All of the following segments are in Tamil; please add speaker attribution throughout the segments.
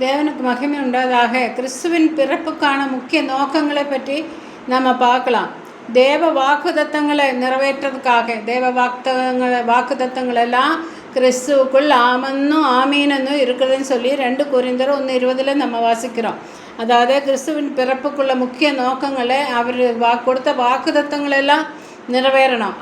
Speaker 1: தேவனுக்கு மகிமை உண்டாதாக. கிறிஸ்துவின் பிறப்புக்கான முக்கிய நோக்கங்களை பற்றி நம்ம பார்க்கலாம். தேவ வாக்குத்தத்தங்களை நிறைவேற்றதுக்காக தேவ வாக்குத்தத்தங்கள் எல்லாம் கிறிஸ்துவுக்குள் ஆமன்னும் ஆமீனன்னும் இருக்குதுன்னு சொல்லி 2 கொரிந்தியர் 1:20 நம்ம வாசிக்கிறோம். அதாவது கிறிஸ்துவின் பிறப்புக்குள்ள முக்கிய நோக்கங்களை அவர் கொடுத்த வாக்குத்தத்தங்களெல்லாம் நிறைவேறணும்.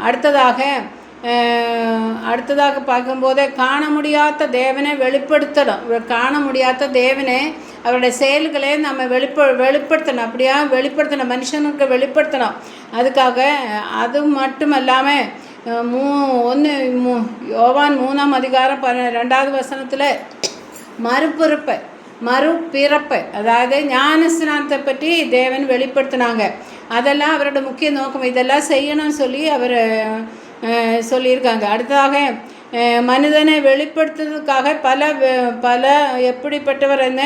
Speaker 1: அடுத்ததாக பார்க்கும்போதே காண முடியாத தேவனை வெளிப்படுத்தணும். காண முடியாத தேவனை அவருடைய செயல்களை நம்ம வெளிப்படுத்தணும். அப்படியா வெளிப்படுத்தணும், மனுஷனுக்கு வெளிப்படுத்தணும். அதுக்காக அது மட்டும் இல்லாமல் யோவான் 3ஆம் அதிகாரம் 2வது வசனத்தில் மறுபிறப்பை அதாவது ஞானஸ்நானத்தை பற்றி தேவன் வெளிப்படுத்தினாங்க. அதெல்லாம் அவரோட முக்கிய நோக்கம். இதெல்லாம் செய்யணும்னு சொல்லி அவர் சொல்லியிருக்காங்க. அடுத்ததாக மனிதனை வெளிப்படுத்துறதுக்காக பல எப்படிப்பட்டவர் என்ன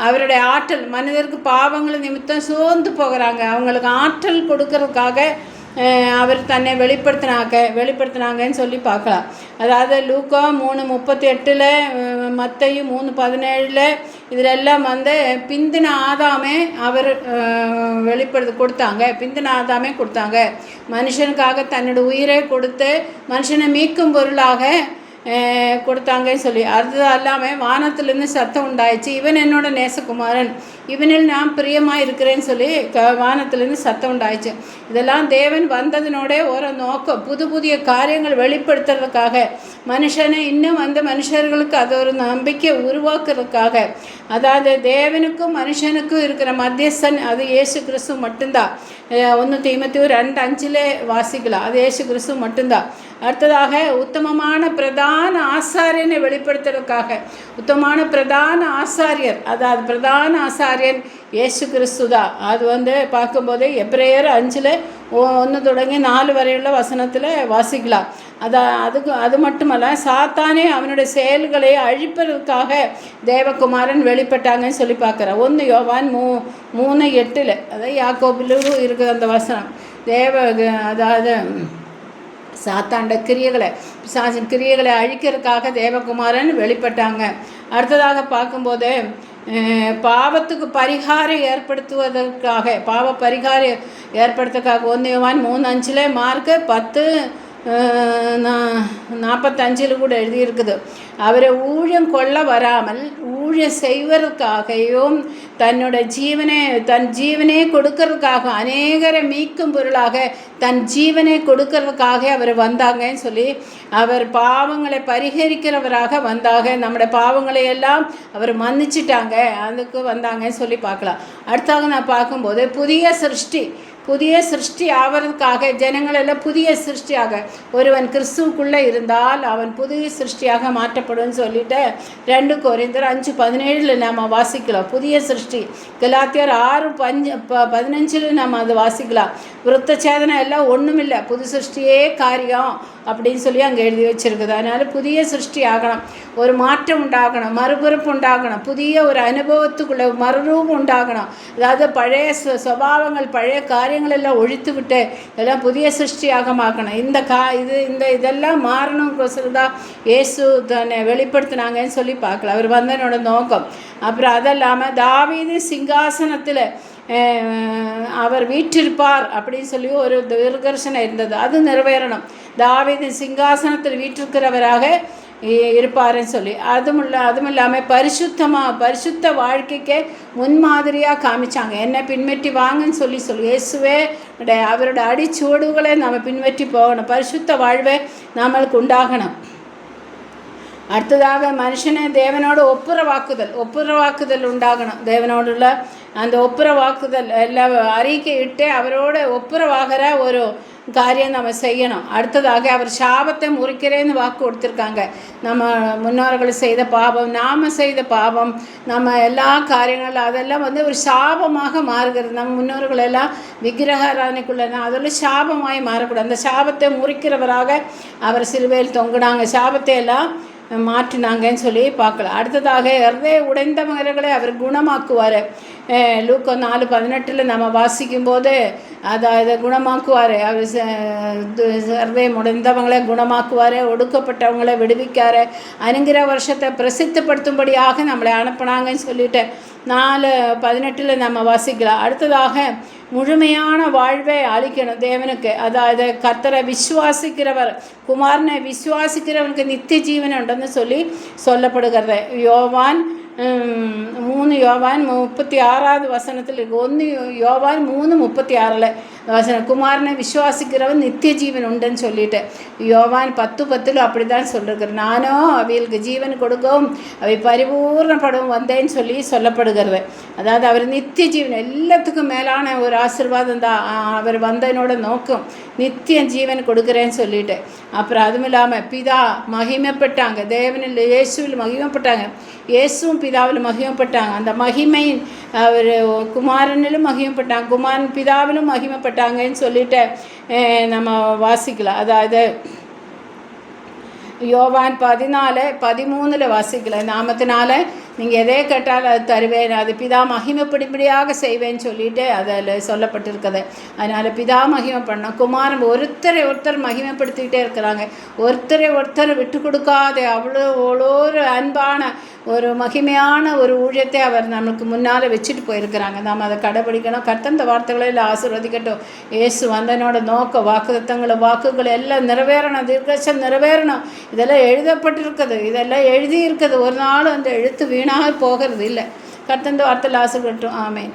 Speaker 1: அவருடைய ஆற்றல், மனிதருக்கு பாவங்கள் நிமித்தம் சோர்ந்து போகிறாங்க, அவங்களுக்கு ஆற்றல் கொடுக்கறதுக்காக அவர் தன்னை வெளிப்படுத்தினாங்கன்னு சொல்லி பார்க்கலாம். அதாவது லூக்கா 3:38, மத்தேயு 3:17 இதிலெல்லாம் பிந்தின ஆதாமே அவர் பிந்தின ஆதாமே கொடுத்தாங்க. மனுஷனுக்காக தன்னோட உயிரை கொடுத்து மனுஷனை மீட்கும் பொருளாக கொடுத்தாங்கன்னு சொல்லி. அது எல்லாமே வானத்திலேருந்து சத்தம் உண்டாயிடுச்சு, இவன் என்னோட நேசகுமாரன், இவனில் நான் பிரியமாக இருக்கிறேன்னு சொல்லி வானத்திலேருந்து சத்தம் உண்டாயிடுச்சு. இதெல்லாம் தேவன் வந்ததினோட ஒரு நோக்கம், புதிய காரியங்கள் வெளிப்படுத்துறதுக்காக, மனுஷனை இன்னும் மனுஷர்களுக்கு அது ஒரு நம்பிக்கை உருவாக்குறதுக்காக. அதாவது தேவனுக்கும் மனுஷனுக்கும் இருக்கிற மத்தியஸ்தன் அது இயேசு கிறிஸ்து மட்டும்தான். 1 தீமோத்தேயு 2:5 வாசிக்கலாம், அது இயேசு கிறிஸ்து மட்டும்தான். அடுத்ததாக உத்தமமான பிரதான ஆசாரியனை வெளிப்படுத்துறதுக்காக, உத்தமமான பிரதான ஆசாரியர், அதாவது பிரதான ஆசாரியன் இயேசு கிறிஸ்து தான். அது பார்க்கும்போது எபிரேயர் 5:1 தொடங்கி 4 வரையுள்ள வசனத்தில் வாசிக்கலாம். அது மட்டுமல்ல, சாத்தானே அவனுடைய செயல்களை அழிப்பதற்காக தேவகுமாரன் வெளிப்பட்டாங்கன்னு சொல்லி பார்க்குறேன். 1 யோவான் 3:8 அதாவது யாக்கோபிலும் இருக்குது அந்த வசனம். அதாவது சாத்தாண்ட கிரியைகளை அழிக்கிறதுக்காக தேவகுமாரன் வெளிப்பட்டாங்க. அடுத்ததாக பார்க்கும்போது பாவத்துக்கு பரிகாரம் ஏற்படுத்துவதற்காக 1 யோவான் 3:5 மார்க் 10:45 கூட எழுதியிருக்குது. அவரை ஊழியம் கொள்ள வராமல் ஊழியம் செய்வதற்காகவும் தன் ஜீவனே கொடுக்கறதுக்காக, அநேகரை மீட்கும் பொருளாக தன் ஜீவனை கொடுக்கறதுக்காக அவர் வந்தாங்கன்னு சொல்லி, அவர் பாவங்களை பரிகரிக்கிறவராக வந்தாங்க. நம்முடைய பாவங்களை எல்லாம் அவர் மன்னிச்சிட்டாங்க, அதுக்கு வந்தாங்கன்னு சொல்லி பார்க்கலாம். அடுத்தாக நான் பார்க்கும்போது புதிய சிருஷ்டி ஆவதற்காக ஜனங்களெல்லாம் புதிய சிருஷ்டியாக, ஒருவன் கிறிஸ்துவுக்குள்ளே இருந்தால் அவன் புதிய சிருஷ்டியாக மாற்றப்படும்னு சொல்லிட்டு 2 கொரிந்தியர் 5:17 நம்ம வாசிக்கலாம். புதிய சிருஷ்டி கலாத்தியர் 6:15 நம்ம அது வாசிக்கலாம். விருத்த சேதனை எல்லாம் ஒன்றும் இல்லை, புது சிருஷ்டியே காரியம் அப்படின்னு சொல்லி அங்கே எழுதி வச்சுருக்குது. அதனால் புதிய சிருஷ்டி ஆகணும், ஒரு மாற்றம் உண்டாகணும், மறுபிறப்பு உண்டாகணும், புதிய ஒரு அனுபவத்துக்குள்ள மறுரூபம் உண்டாகணும். அதாவது பழைய சுபாவங்கள், பழைய காரியங்கள் எல்லாம் ஒழித்து விட்டு எல்லாம் புதிய சிருஷ்டியாக மாக்கணும். இதெல்லாம் மாறணுங்கிறதுதான் தான் இயேசு தன்னை வெளிப்படுத்தினாங்கன்னு சொல்லி பார்க்கலாம். அவர் வந்தனோட நோக்கம். அப்புறம் அதெல்லாமல் தாவீது சிங்காசனத்தில் அவர் வீற்றிருப்பார் அப்படின்னு சொல்லி ஒரு தீர்க்கதரிசனம் இருந்தது, அது நிறைவேறணும். தாவீது சிங்காசனத்தில் வீற்றிருக்கிறவராக இருப்பாருன்னு சொல்லி, அதுவும் இல்லாமல் பரிசுத்த வாழ்க்கைக்கே முன்மாதிரியாக காமிச்சாங்க. என்ன பின்பற்றி வாங்கன்னு சொல்லி இயேசுவே அவரோட அடிச்சுவடுகளை நம்ம பின்பற்றி போகணும், பரிசுத்த வாழ்வை நம்மளுக்கு உண்டாகணும். அடுத்ததாக மனுஷனை தேவனோட ஒப்புரவாக்குதல் உண்டாகணும். தேவனோடுள்ள அந்த ஒப்புரவாக்குதல் எல்லாம் அறிக்கையிட்டு அவரோட ஒப்புரவாகிற ஒரு காரியம் நம்ம செய்யணும். அடுத்ததாக அவர் சாபத்தை முறிக்கிறேன்னு வாக்கு கொடுத்துருக்காங்க. நம்ம முன்னோர்கள் செய்த பாவம், நாம் செய்த பாவம், நம்ம எல்லா காரியங்களும் அதெல்லாம் ஒரு சாபமாக மாறுகிறது. நம்ம முன்னோர்கள் எல்லாம் விக்கிரகாராதனைக்குள்ள அதெல்லாம் சாபமாகி மாறக்கூடாது. அந்த சாபத்தை முறிக்கிறவராக அவர் சிலுவையில் தொங்கினாங்க, சாபத்தை எல்லாம் மாற்றினாங்கன்னு சொல்லி பார்க்கலாம். அடுத்ததாக இருதய உடைந்தவர்களை அவர் குணமாக்குவார். லூக்கா 4:18 நம்ம வாசிக்கும்போது அதாவது குணமாக்குவார். அவர் சர்வே முடிந்தவங்களை குணமாக்குவார், ஒடுக்கப்பட்டவங்களை விடுவிக்கார், அனுங்கிற வருஷத்தை பிரசித்தப்படுத்தும்படியாக நம்மளை அனுப்புனாங்கன்னு சொல்லிட்டு 4:18 நம்ம வாசிக்கலாம். அடுத்ததாக முழுமையான வாழ்வை அளிக்கணும் தேவனுக்கு. அதாவது கர்த்தரை விசுவாசிக்கிறவர், குமாரனை விசுவாசிக்கிறவனுக்கு நித்திய ஜீவன் உண்டுன்னு சொல்லப்படுகிறது. யோவான் 3 யோவான் 36வது வசனத்தில் இருக்கு. 1 யோவான் 3:36 வசனம், குமாரனை விசுவாசிக்கிறவன் நித்திய ஜீவன் உண்டுன்னு சொல்லிட்டு. யோவான் 10:10 அப்படி தான் சொல்லிருக்கிறது. நானோ அவைகளுக்கு ஜீவன் கொடுக்கவும் அவை பரிபூர்ணப்படவும் வந்தேன்னு சொல்லப்படுகிறது. அதாவது அவர் நித்திய ஜீவன், எல்லாத்துக்கும் மேலான ஒரு ஆசீர்வாதம் தான் அவர் வந்தனோட நோக்கம், நித்திய ஜீவன் கொடுக்குறேன்னு சொல்லிட்டு. அப்புறம் அதுவும் இல்லாமல் பிதா மகிமைப்பட்டாங்க, தேவனில் இயேசுவில் மகிமைப்பட்டாங்க, இயேசுவும் பிதாவில் மகிமைப்பட்டாங்க. அந்த மகிமையின் அவர் குமாரனிலும் மகிமைப்பட்டாங்க, குமாரன் பிதாவிலும் மகிமைப்பட்டாங்கன்னு சொல்லிட்டு நம்ம வாசிக்கலாம். அதாவது யோவான் 14:13 வாசிக்கலாம். நாமத்தினால நீங்கள் எதே கேட்டால் அது தருவேன், அது பிதா மகிமைப்படும்படியாக செய்வேன்னு சொல்லிட்டு அதில் சொல்லப்பட்டிருக்குது. அதனால் பிதா மகிமை பண்ணோம், குமாரன் ஒருத்தரை மகிமைப்படுத்திக்கிட்டே இருக்கிறாங்க, ஒருத்தரை விட்டு கொடுக்காத அவ்வளோ ஒரு அன்பான ஒரு மகிமையான ஒரு ஊழியத்தை அவர் நமக்கு முன்னால் வச்சுட்டு போயிருக்கிறாங்க. நாம் அதை கடைபிடிக்கணும். கர்த்தந்த வார்த்தைகளை எல்லாம் ஆசீர்வதிக்கட்டும். இயேசு வந்தனோட நோக்க வாக்குகள் எல்லாம் நிறைவேறணும், தீர்க்கதரிசனம் நிறைவேறணும். இதெல்லாம் எழுதப்பட்டிருக்குது, இதெல்லாம் எழுதியிருக்குது. ஒரு நாள் அந்த எழுத்து வீணாக போகிறது இல்லை. கர்த்தந்த வார்த்தையில் ஆசீர்வதிக்கட்டும். ஆமேன்.